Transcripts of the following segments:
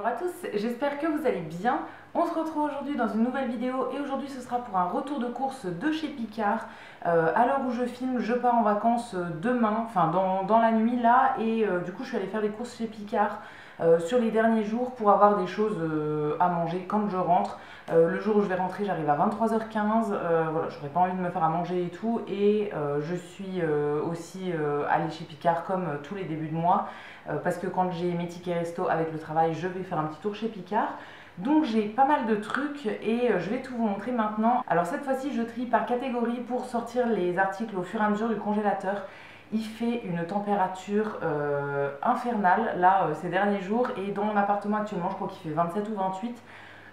Bonjour à tous, j'espère que vous allez bien. On se retrouve aujourd'hui dans une nouvelle vidéo et aujourd'hui ce sera pour un retour de course de chez Picard. À l'heure où je filme, je pars en vacances demain, enfin dans la nuit là, et du coup je suis allée faire des courses chez Picard sur les derniers jours pour avoir des choses à manger quand je rentre. Le jour où je vais rentrer, j'arrive à 23h15, voilà, j'aurais pas envie de me faire à manger et tout, et je suis aussi allée chez Picard comme tous les débuts de mois, parce que quand j'ai mes tickets resto avec le travail, je vais faire un petit tour chez Picard. Donc j'ai pas mal de trucs et je vais tout vous montrer maintenant. Alors cette fois-ci, je trie par catégorie pour sortir les articles au fur et à mesure du congélateur. Il fait une température infernale là ces derniers jours, et dans mon appartement actuellement je crois qu'il fait 27 ou 28.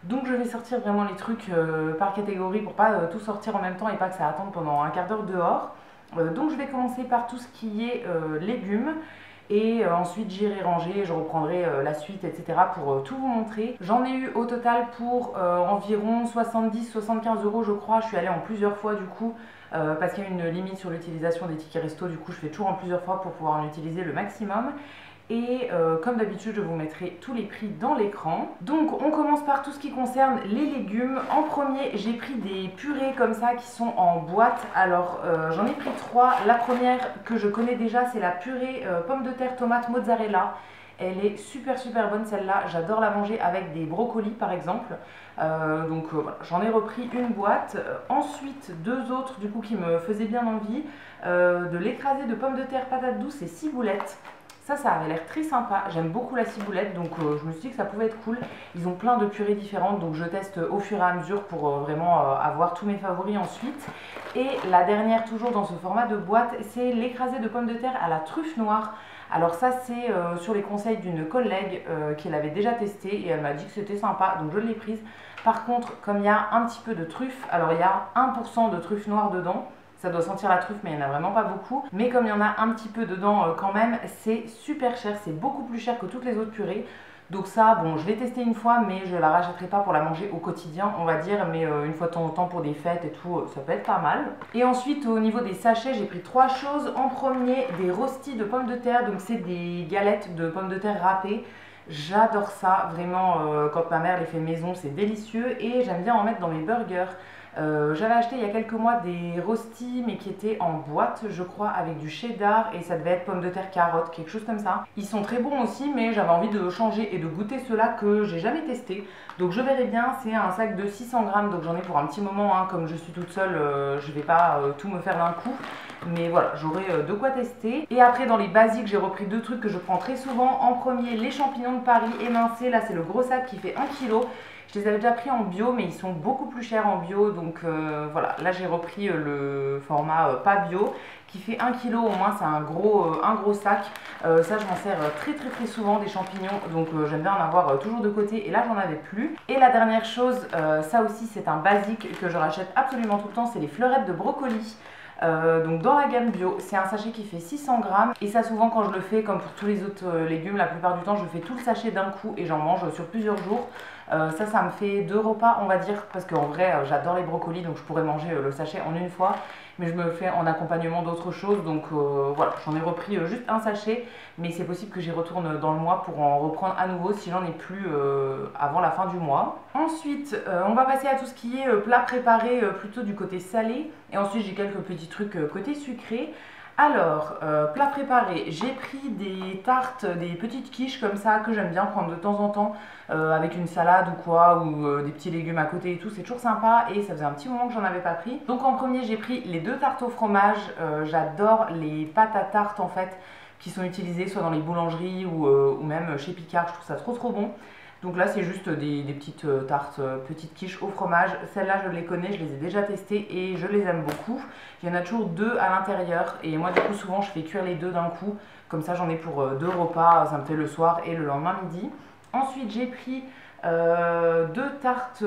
Donc je vais sortir vraiment les trucs par catégorie pour pas tout sortir en même temps et pas que ça attende pendant un quart d'heure dehors. Donc je vais commencer par tout ce qui est légumes. Et ensuite j'irai ranger, je reprendrai la suite, etc. pour tout vous montrer. J'en ai eu au total pour environ 70-75 euros je crois. Je suis allée en plusieurs fois du coup, parce qu'il y a une limite sur l'utilisation des tickets resto. Du coup je fais toujours en plusieurs fois pour pouvoir en utiliser le maximum. Et comme d'habitude, je vous mettrai tous les prix dans l'écran. Donc on commence par tout ce qui concerne les légumes. En premier, j'ai pris des purées comme ça qui sont en boîte. Alors j'en ai pris trois. La première que je connais déjà, c'est la purée pommes de terre, tomates, mozzarella. Elle est super bonne celle-là, j'adore la manger avec des brocolis par exemple. Voilà, j'en ai repris une boîte. Ensuite deux autres du coup qui me faisaient bien envie. De l'écrasé de pommes de terre, patates douces et ciboulettes. Ça avait l'air très sympa, j'aime beaucoup la ciboulette, donc je me suis dit que ça pouvait être cool. Ils ont plein de purées différentes, donc je teste au fur et à mesure pour vraiment avoir tous mes favoris ensuite. Et la dernière, toujours dans ce format de boîte, c'est l'écrasé de pommes de terre à la truffe noire. Alors ça c'est sur les conseils d'une collègue qui l'avait déjà testé et elle m'a dit que c'était sympa, donc je l'ai prise. Par contre, comme il y a un petit peu de truffe, alors il y a 1% de truffe noire dedans. Ça doit sentir la truffe, mais il n'y en a vraiment pas beaucoup. Mais comme il y en a un petit peu dedans quand même, c'est super cher. C'est beaucoup plus cher que toutes les autres purées. Donc ça, bon, je l'ai testé une fois, mais je ne la rachèterai pas pour la manger au quotidien, on va dire. Mais une fois de temps en temps pour des fêtes et tout, ça peut être pas mal. Et ensuite, au niveau des sachets, j'ai pris trois choses. En premier, des rostis de pommes de terre. Donc c'est des galettes de pommes de terre râpées. J'adore ça, vraiment, quand ma mère les fait maison, c'est délicieux. Et j'aime bien en mettre dans mes burgers. J'avais acheté il y a quelques mois des rostis mais qui étaient en boîte je crois avec du cheddar et ça devait être pommes de terre carottes, quelque chose comme ça. Ils sont très bons aussi mais j'avais envie de changer et de goûter ceux-là que j'ai jamais testé. Donc je verrai bien, c'est un sac de 600 grammes donc j'en ai pour un petit moment hein. Comme je suis toute seule je vais pas tout me faire d'un coup. Mais voilà, j'aurai de quoi tester. Et après dans les basiques j'ai repris deux trucs que je prends très souvent. En premier les champignons de Paris émincés, là c'est le gros sac qui fait 1 kg. Je les avais déjà pris en bio mais ils sont beaucoup plus chers en bio donc voilà, là j'ai repris le format pas bio qui fait 1 kg au moins, c'est un gros sac. Ça je m'en sers très souvent des champignons donc j'aime bien en avoir toujours de côté et là j'en avais plus. Et la dernière chose, ça aussi c'est un basique que je rachète absolument tout le temps, c'est les fleurettes de brocoli. Donc dans la gamme bio, c'est un sachet qui fait 600 grammes et ça souvent quand je le fais comme pour tous les autres légumes, la plupart du temps je fais tout le sachet d'un coup et j'en mange sur plusieurs jours. Ça me fait 2 repas on va dire parce qu'en vrai j'adore les brocolis donc je pourrais manger le sachet en une fois. Mais je me le fais en accompagnement d'autres choses donc voilà, j'en ai repris juste un sachet. Mais c'est possible que j'y retourne dans le mois pour en reprendre à nouveau si j'en ai plus avant la fin du mois. Ensuite on va passer à tout ce qui est plat préparé plutôt du côté salé. Et ensuite j'ai quelques petits trucs côté sucré. Alors, plat préparé, j'ai pris des tartes, des petites quiches comme ça que j'aime bien prendre de temps en temps avec une salade ou quoi, ou des petits légumes à côté et tout, c'est toujours sympa et ça faisait un petit moment que j'en avais pas pris. Donc en premier j'ai pris les deux tartes au fromage, j'adore les pâtes à tarte en fait qui sont utilisées soit dans les boulangeries ou même chez Picard, je trouve ça trop bon. Donc là c'est juste des petites tartes, petites quiches au fromage. Celles-là je les connais, je les ai déjà testées et je les aime beaucoup. Il y en a toujours deux à l'intérieur et moi du coup souvent je fais cuire les deux d'un coup. Comme ça j'en ai pour deux repas, ça me fait le soir et le lendemain midi. Ensuite j'ai pris deux tartes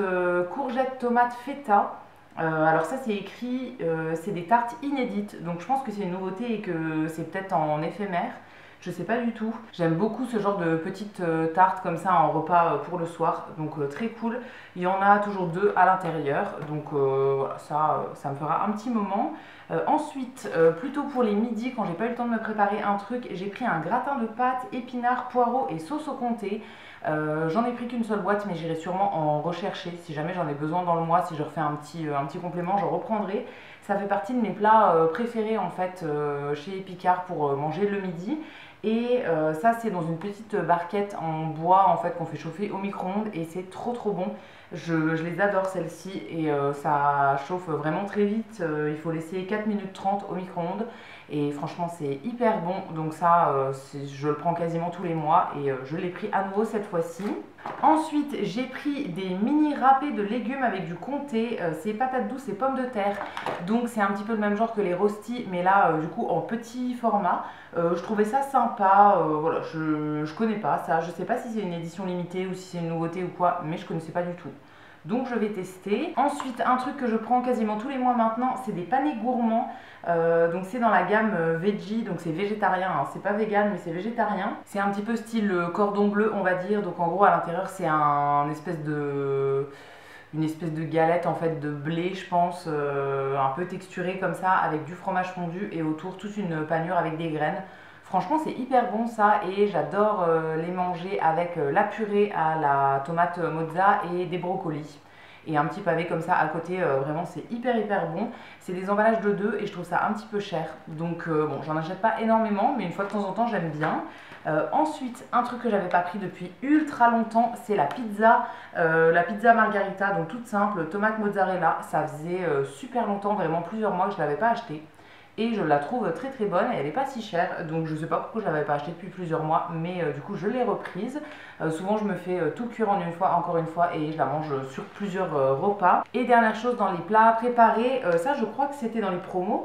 courgettes, tomates, feta. Alors ça c'est écrit, c'est des tartes inédites. Donc je pense que c'est une nouveauté et que c'est peut-être en éphémère. Je sais pas du tout. J'aime beaucoup ce genre de petites tartes comme ça en repas pour le soir. Donc très cool. Il y en a toujours deux à l'intérieur. Donc voilà, ça me fera un petit moment. Ensuite, plutôt pour les midis, quand j'ai pas eu le temps de me préparer un truc, j'ai pris un gratin de pâtes, épinards, poireaux et sauce au comté. J'en ai pris qu'une seule boîte, mais j'irai sûrement en rechercher si jamais j'en ai besoin dans le mois. Si je refais un petit complément, j'en reprendrai. Ça fait partie de mes plats préférés en fait chez Picard pour manger le midi. Et ça, c'est dans une petite barquette en bois en fait qu'on fait chauffer au micro-ondes et c'est trop bon. Je les adore celles-ci et ça chauffe vraiment très vite. Il faut laisser 4 minutes 30 au micro-ondes et franchement c'est hyper bon. Donc ça, je le prends quasiment tous les mois et je l'ai pris à nouveau cette fois-ci. Ensuite, j'ai pris des mini râpés de légumes avec du comté, c'est patates douces et pommes de terre. Donc c'est un petit peu le même genre que les rostis, mais là du coup en petit format. Je trouvais ça sympa, voilà, je connais pas ça, je sais pas si c'est une édition limitée ou si c'est une nouveauté ou quoi, mais je connaissais pas du tout. Donc je vais tester. Ensuite, un truc que je prends quasiment tous les mois maintenant, c'est des panais gourmands. Donc c'est dans la gamme veggie, donc c'est végétarien, hein. C'est pas vegan mais c'est végétarien. C'est un petit peu style cordon bleu on va dire, donc en gros à l'intérieur c'est une espèce de galette en fait de blé je pense, un peu texturée comme ça avec du fromage fondu et autour toute une panure avec des graines. Franchement c'est hyper bon ça et j'adore les manger avec la purée à la tomate mozza et des brocolis. Et un petit pavé comme ça à côté, vraiment c'est hyper bon. C'est des emballages de 2 et je trouve ça un petit peu cher. Donc bon, j'en achète pas énormément mais une fois de temps en temps j'aime bien. Ensuite, un truc que j'avais pas pris depuis ultra longtemps, c'est la pizza margarita, donc toute simple, tomate mozzarella. Ça faisait super longtemps, vraiment plusieurs mois que je l'avais pas acheté. Et je la trouve très bonne et elle n'est pas si chère, donc je sais pas pourquoi je l'avais pas achetée depuis plusieurs mois, mais du coup je l'ai reprise. Souvent je me fais tout cuire en une fois, encore une fois, et je la mange sur plusieurs repas. Et dernière chose dans les plats préparés, ça je crois que c'était dans les promos,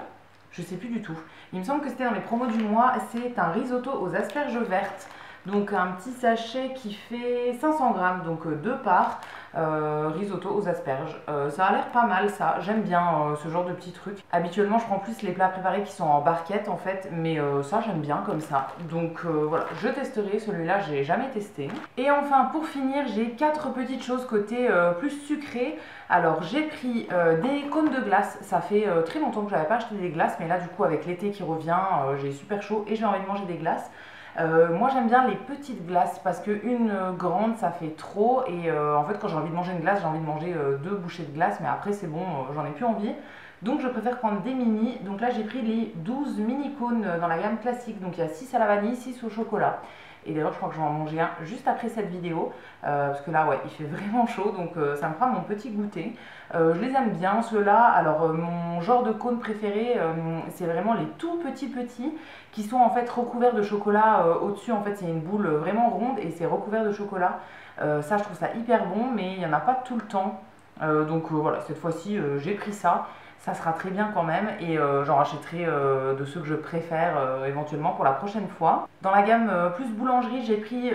je sais plus du tout. Il me semble que c'était dans les promos du mois, c'est un risotto aux asperges vertes. Donc un petit sachet qui fait 500 grammes, donc 2 parts, risotto aux asperges. Ça a l'air pas mal ça, j'aime bien ce genre de petits trucs. Habituellement je prends plus les plats préparés qui sont en barquette en fait, mais ça j'aime bien comme ça. Donc voilà, je testerai, celui-là j'ai jamais testé. Et enfin pour finir, j'ai 4 petites choses côté plus sucré. Alors j'ai pris des cônes de glace, ça fait très longtemps que j'avais pas acheté des glaces, mais là du coup avec l'été qui revient, j'ai super chaud et j'ai envie de manger des glaces. Moi j'aime bien les petites glaces parce qu'une grande ça fait trop et en fait quand j'ai envie de manger une glace j'ai envie de manger 2 bouchées de glace mais après c'est bon, j'en ai plus envie. Donc je préfère prendre des mini. Donc là j'ai pris les 12 mini cônes dans la gamme classique. Donc il y a 6 à la vanille, 6 au chocolat. Et d'ailleurs je crois que je vais en manger un juste après cette vidéo parce que là ouais il fait vraiment chaud donc ça me fera mon petit goûter. Je les aime bien ceux-là. Alors mon genre de cône préféré c'est vraiment les tout petits qui sont en fait recouverts de chocolat au-dessus. En fait c'est une boule vraiment ronde et c'est recouvert de chocolat. Ça je trouve ça hyper bon mais il n'y en a pas tout le temps. Donc voilà, cette fois-ci j'ai pris ça. Ça sera très bien quand même et j'en rachèterai de ceux que je préfère éventuellement pour la prochaine fois. Dans la gamme plus boulangerie, j'ai pris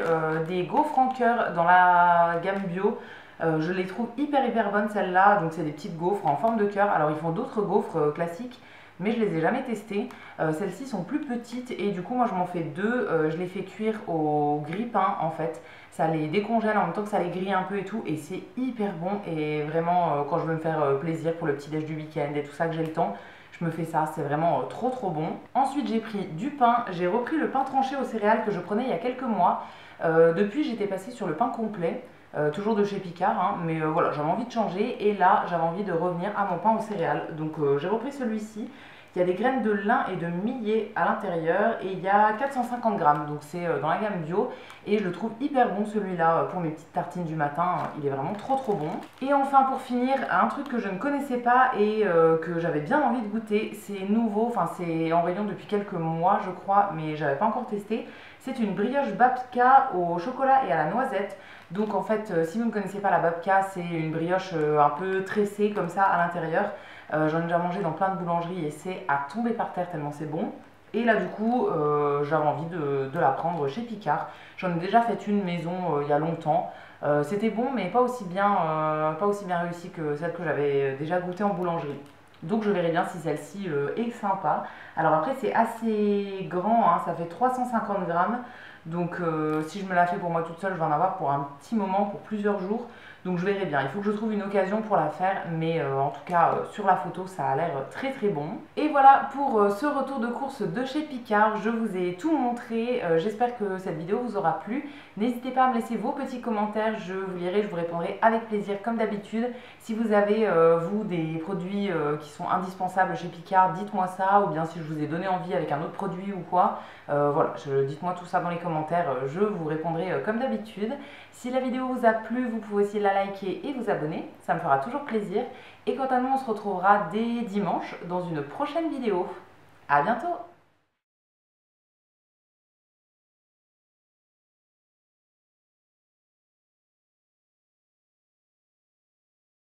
des gaufres en cœur dans la gamme bio. Je les trouve hyper bonnes celles-là, donc c'est des petites gaufres en forme de cœur. Alors ils font d'autres gaufres classiques, mais je les ai jamais testées. Celles-ci sont plus petites et du coup moi je m'en fais 2. Je les fais cuire au grille-pain en fait. Ça les décongèle en même temps que ça les grille un peu et tout et c'est hyper bon et vraiment quand je veux me faire plaisir pour le petit déj du week-end et tout ça que j'ai le temps, je me fais ça, c'est vraiment trop bon. Ensuite j'ai pris du pain, j'ai repris le pain tranché aux céréales que je prenais il y a quelques mois. Depuis j'étais passée sur le pain complet. Toujours de chez Picard, hein, mais voilà, j'avais envie de changer et là j'avais envie de revenir à mon pain aux céréales. Donc j'ai repris celui-ci. Il y a des graines de lin et de millet à l'intérieur et il y a 450 grammes, donc c'est dans la gamme bio et je le trouve hyper bon celui-là pour mes petites tartines du matin, il est vraiment trop bon. Et enfin pour finir, un truc que je ne connaissais pas et que j'avais bien envie de goûter, c'est nouveau, enfin c'est en rayon depuis quelques mois je crois, mais j'avais pas encore testé. C'est une brioche babka au chocolat et à la noisette. Donc en fait, si vous ne connaissez pas la babka, c'est une brioche un peu tressée comme ça à l'intérieur. J'en ai déjà mangé dans plein de boulangeries et c'est à tomber par terre tellement c'est bon. Et là du coup, j'avais envie de la prendre chez Picard. J'en ai déjà fait une maison il y a longtemps. C'était bon mais pas aussi bien réussi que celle que j'avais déjà goûtée en boulangerie. Donc je verrai bien si celle-ci est sympa. Alors après c'est assez grand, hein, ça fait 350 grammes. Donc si je me la fais pour moi toute seule, je vais en avoir pour un petit moment, pour plusieurs jours. Donc je verrai bien, il faut que je trouve une occasion pour la faire, mais en tout cas sur la photo ça a l'air très très bon. Et voilà pour ce retour de course de chez Picard, je vous ai tout montré, j'espère que cette vidéo vous aura plu. N'hésitez pas à me laisser vos petits commentaires, je vous lirai, je vous répondrai avec plaisir comme d'habitude. Si vous avez vous des produits qui sont indispensables chez Picard, dites-moi ça, ou bien si je vous ai donné envie avec un autre produit ou quoi. Voilà, dites-moi tout ça dans les commentaires, je vous répondrai comme d'habitude. Si la vidéo vous a plu, vous pouvez aussi la liker et vous abonner, ça me fera toujours plaisir. Et quant à nous, on se retrouvera dès dimanche dans une prochaine vidéo. À bientôt!